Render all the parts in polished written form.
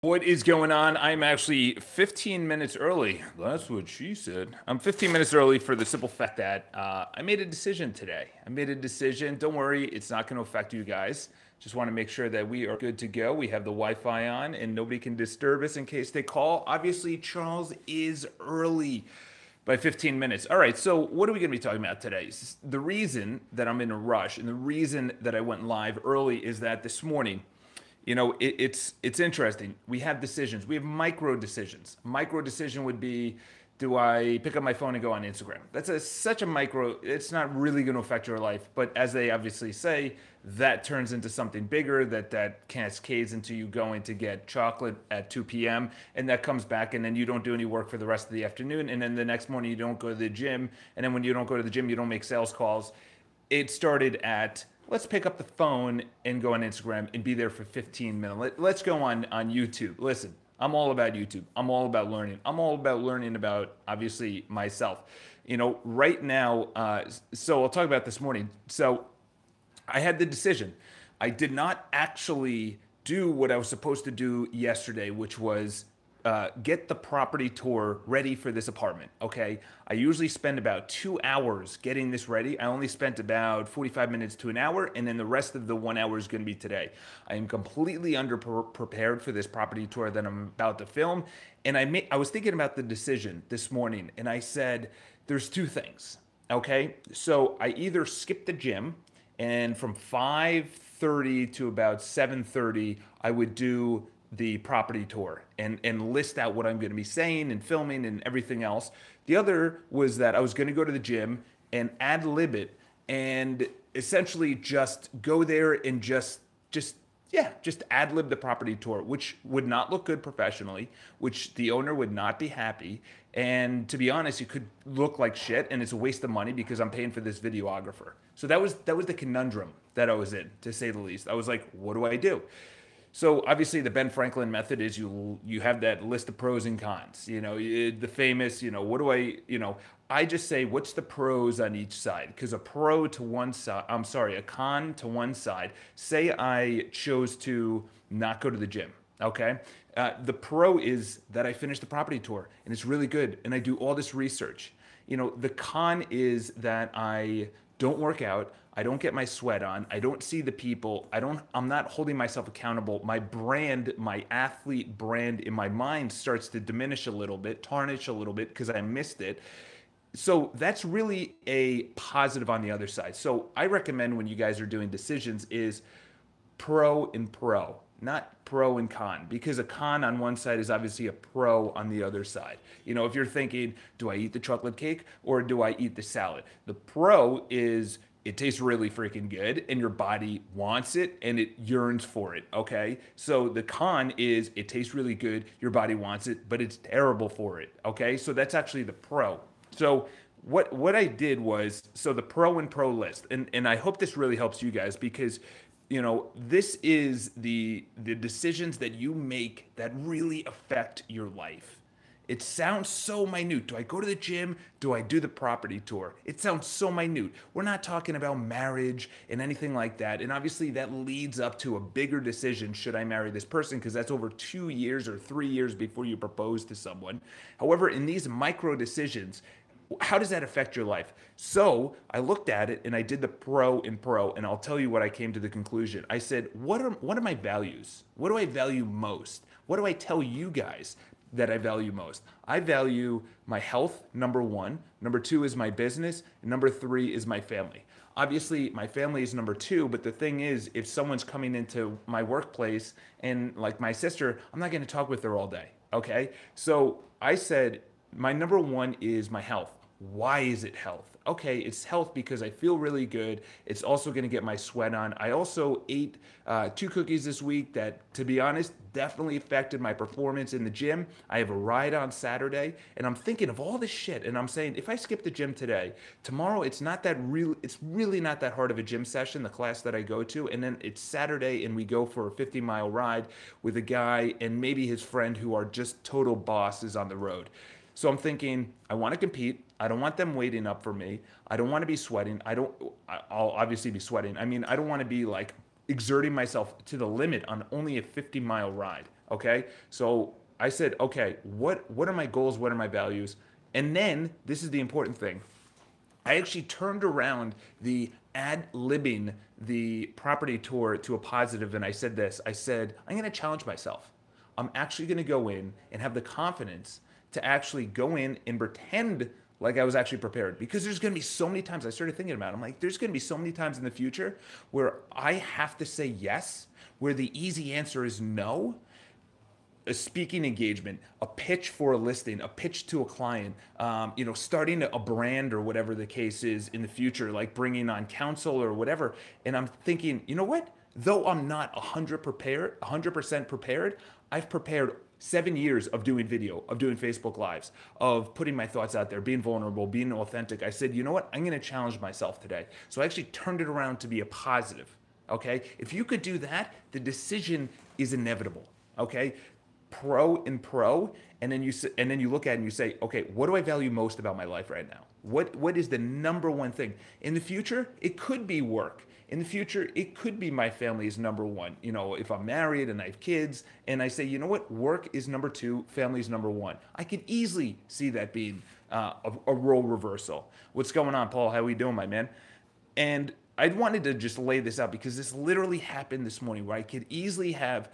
What is going on? I'm actually 15 minutes early. That's what she said. I'm 15 minutes early for the simple fact that I made a decision today. I made a decision. Don't worry, it's not going to affect you guys. Just want to make sure that we are good to go. We have the Wi Fi on and nobody can disturb us in case they call. Obviously, Charles is early by 15 minutes. All right, so what are we going to be talking about today? The reason that I'm in a rush and the reason that I went live early is that this morning, it's interesting. We have decisions. We have micro decisions. Micro decision would be, do I pick up my phone and go on Instagram? Such a micro. It's not really going to affect your life, but as they obviously say, that turns into something bigger. That cascades into you going to get chocolate at 2 p.m. and that comes back, and then you don't do any work for the rest of the afternoon, and then the next morning you don't go to the gym, and then when you don't go to the gym, you don't make sales calls. It started at, let's pick up the phone and go on Instagram and be there for 15 minutes. Let's go on YouTube. Listen, I'm all about YouTube. I'm all about learning. I'm all about learning about, obviously, myself. Right now, so I'll talk about this morning. So I had the decision. I did not actually do what I was supposed to do yesterday, which was get the property tour ready for this apartment. Okay, I usually spend about 2 hours getting this ready. I only spent about 45 minutes to an hour, and then the rest of the 1 hour is going to be today. I am completely prepared for this property tour that I'm about to film, and I was thinking about the decision this morning, and I said, there's two things. Okay, so I either skip the gym, and from 5:30 to about 7:30, I would do the property tour and list out what I'm going to be saying and filming and everything else. The other was that I was going to go to the gym and ad lib it and essentially just go there and just ad lib the property tour, which would not look good professionally, which the owner would not be happy. And to be honest, it could look like shit and it's a waste of money because I'm paying for this videographer. So that was the conundrum that I was in, to say the least. I was like, what do I do? So obviously the Ben Franklin method is you have that list of pros and cons. The famous, what do I just say what's the pros on each side? Because a pro to one side, I'm sorry, a con to one side. Say I chose to not go to the gym. Okay. The pro is that I finished the property tour and it's really good and I do all this research. The con is that I don't work out. I don't get my sweat on. I don't see the people. I'm not holding myself accountable. My brand, my athlete brand in my mind starts to diminish a little bit, tarnish a little bit because I missed it. So that's really a positive on the other side. So I recommend when you guys are doing decisions is pro and pro, not pro and con, because a con on one side is obviously a pro on the other side. If you're thinking, do I eat the chocolate cake or do I eat the salad? The pro is it tastes really freaking good and your body wants it and it yearns for it. Okay. So the con is it tastes really good, your body wants it, but it's terrible for it. Okay. So that's actually the pro. So what I did was, so the pro and pro list, and I hope this really helps you guys because this is the decisions that you make that really affect your life. It sounds so minute. Do I go to the gym? Do I do the property tour? It sounds so minute. We're not talking about marriage and anything like that. And obviously that leads up to a bigger decision. Should I marry this person? Because that's over 2 years or 3 years before you propose to someone. However, in these micro decisions, how does that affect your life? So I looked at it and I did the pro and pro, and I'll tell you what I came to the conclusion. I said, what are my values? What do I value most? What do I tell you guys that I value most? I value my health, number one. Number two is my business. And number three is my family. Obviously, my family is number two, but the thing is, if someone's coming into my workplace and like my sister, I'm not going to talk with her all day. Okay. So I said, my number one is my health. Why is it health? Okay, it's health because I feel really good. It's also going to get my sweat on. I also ate 2 cookies this week that, to be honest, definitely affected my performance in the gym. I have a ride on Saturday, and I'm thinking of all this shit, and I'm saying, if I skip the gym today, tomorrow it's really not that hard of a gym session, the class that I go to, and then it's Saturday, and we go for a 50-mile ride with a guy and maybe his friend who are just total bosses on the road. So I'm thinking, I want to compete. I don't want them waiting up for me. I don't want to be sweating. I'll obviously be sweating. I mean, I don't want to be like exerting myself to the limit on only a 50-mile ride. Okay. So I said, okay, what are my goals? What are my values? And then this is the important thing. I actually turned around the ad-libbing the property tour to a positive, and I said this. I said, I'm going to challenge myself. I'm actually going to go in and have the confidence to actually go in and pretend like I was actually prepared, because there's going to be so many times. I started thinking about it. I'm like, there's going to be so many times in the future where I have to say yes, where the easy answer is no. A speaking engagement, a pitch for a listing, a pitch to a client, starting a brand or whatever the case is in the future, like bringing on counsel or whatever. And I'm thinking, you know what? Though I'm not 100% prepared, I've prepared 7 years of doing video, of doing Facebook Lives, of putting my thoughts out there, being vulnerable, being authentic. I said, you know what? I'm going to challenge myself today. So I actually turned it around to be a positive. Okay? If you could do that, the decision is inevitable. Okay? Pro, and then you look at it and you say, okay, what do I value most about my life right now? What is the number one thing? In the future, it could be work. In the future, it could be my family is number one. You know, if I'm married and I have kids, and I say, you know what, work is number two, family is number one. I could easily see that being a role reversal. What's going on, Paul? How are we doing, my man? And I wanted to just lay this out because this literally happened this morning, where I could easily have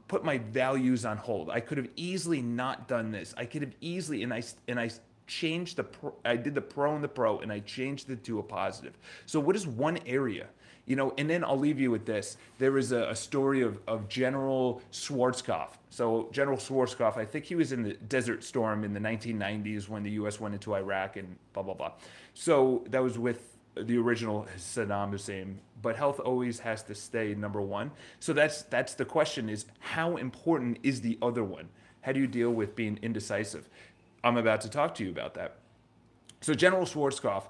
put my values on hold. I could have easily not done this. I could have easily, and I changed I did the pro and the pro, and I changed it to a positive. So what is one area? You know, and then I'll leave you with this. There was a story of General Schwarzkopf. So General Schwarzkopf, I think he was in the Desert Storm in the 1990s when the U.S. went into Iraq and blah, blah, blah. So that was with the original Saddam Hussein, but health always has to stay number one. So that's the question, is how important is the other one? How do you deal with being indecisive? I'm about to talk to you about that. So General Schwarzkopf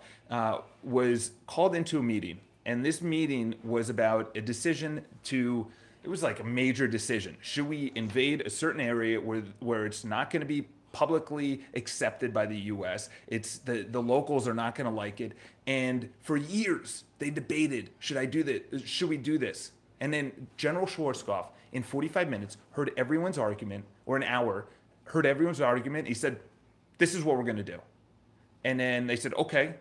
was called into a meeting, and this meeting was about a decision it was like a major decision. Should we invade a certain area where it's not going to be publicly accepted by the U.S. It's the locals are not going to like it. And for years, they debated, should I do this? Should we do this? And then General Schwarzkopf, in 45 minutes, heard everyone's argument, or an hour, heard everyone's argument. He said, this is what we're going to do. And then they said, okay.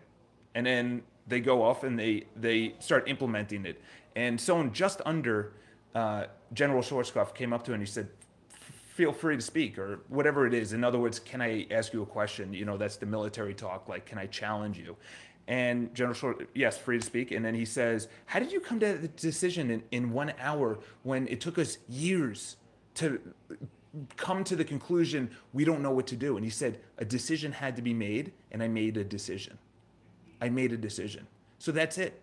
And then they go off and they start implementing it. And someone just under General Schwarzkopf came up to him and he said, feel free to speak, or whatever it is. In other words, can I ask you a question? You know, that's the military talk, like, can I challenge you? And General Schwarzkopf, yes, free to speak. And then he says, how did you come to the decision in 1 hour when it took us years to come to the conclusion we don't know what to do? And he said, a decision had to be made, and I made a decision. I made a decision. So that's it.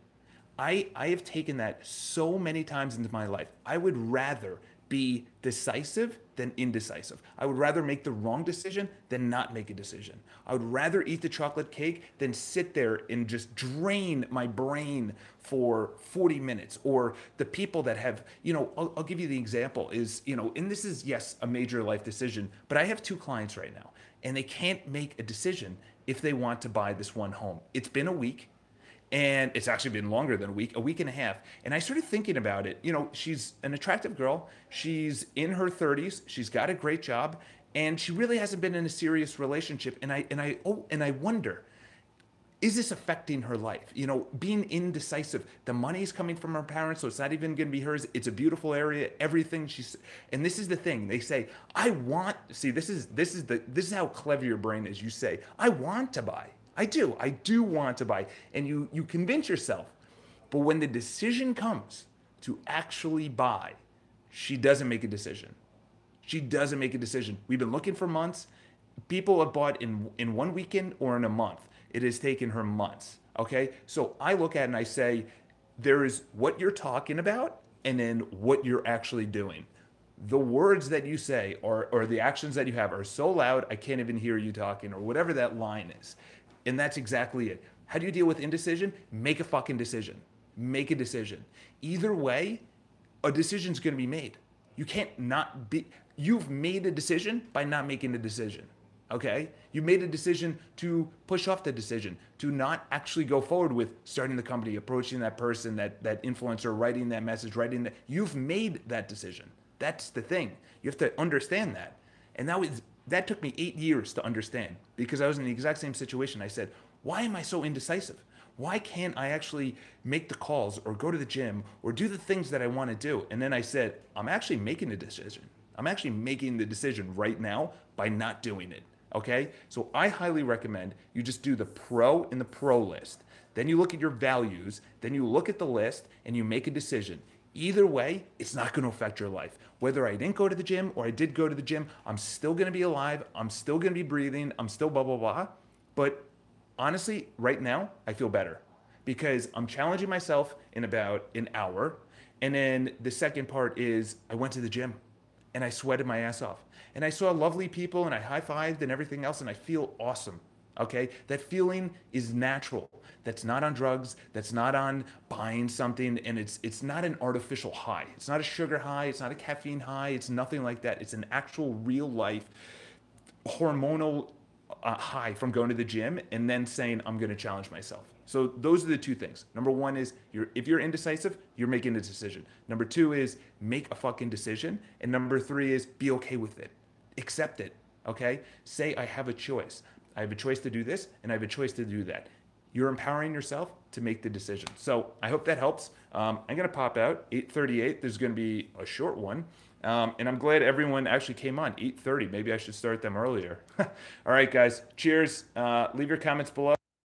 I have taken that so many times into my life. I would rather be decisive than indecisive. I would rather make the wrong decision than not make a decision. I would rather eat the chocolate cake than sit there and just drain my brain for 40 minutes. Or the people that have, I'll give you the example is, and this is, yes, a major life decision, but I have 2 clients right now, and they can't make a decision if they want to buy this one home. It's been a week. And it's actually been longer than a week and a half. And I started thinking about it. She's an attractive girl. She's in her 30s. She's got a great job, and she really hasn't been in a serious relationship. And I wonder, is this affecting her life? Being indecisive. The money's coming from her parents, so it's not even going to be hers. It's a beautiful area. Everything and this is the thing. They say, this is how clever your brain is. You say, I want to buy. I do want to buy. And you convince yourself. But when the decision comes to actually buy, she doesn't make a decision. She doesn't make a decision. We've been looking for months. People have bought in 1 weekend or in a month. It has taken her months. Okay? So I look at it and I say, there is what you're talking about and then what you're actually doing. The words that you say or the actions that you have are so loud, I can't even hear you talking, or whatever that line is. And that's exactly it. How do you deal with indecision? Make a fucking decision. Make a decision. Either way, a decision's going to be made. You can't not be. You've made a decision by not making a decision. Okay? You made a decision to push off the decision, to not actually go forward with starting the company, approaching that person, that influencer, writing that message, You've made that decision. That's the thing. You have to understand that. And that took me 8 years to understand because I was in the exact same situation. I said, why am I so indecisive? Why can't I actually make the calls or go to the gym or do the things that I want to do? And then I said, I'm actually making a decision. I'm actually making the decision right now by not doing it. Okay? So I highly recommend you just do the pro in the pro list. Then you look at your values, then you look at the list and you make a decision. Either way, it's not going to affect your life. Whether I didn't go to the gym or I did go to the gym, I'm still going to be alive. I'm still going to be breathing. I'm still blah, blah, blah. But honestly, right now, I feel better because I'm challenging myself in about an hour. And then the second part is I went to the gym and I sweated my ass off. And I saw lovely people and I high-fived and everything else and I feel awesome. Okay? That feeling is natural. That's not on drugs. That's not on buying something. And it's not an artificial high. It's not a sugar high. It's not a caffeine high. It's nothing like that. It's an actual real life hormonal high from going to the gym and then saying, I'm going to challenge myself. So those are the two things. Number one is if you're indecisive, you're making a decision. Number two is make a fucking decision. And number three is be okay with it. Accept it. Okay? Say, I have a choice. I have a choice to do this and I have a choice to do that. You're empowering yourself to make the decision. So I hope that helps. I'm going to pop out 8:38. There's going to be a short one. And I'm glad everyone actually came on 8:30. Maybe I should start them earlier. All right, guys. Cheers. Leave your comments below.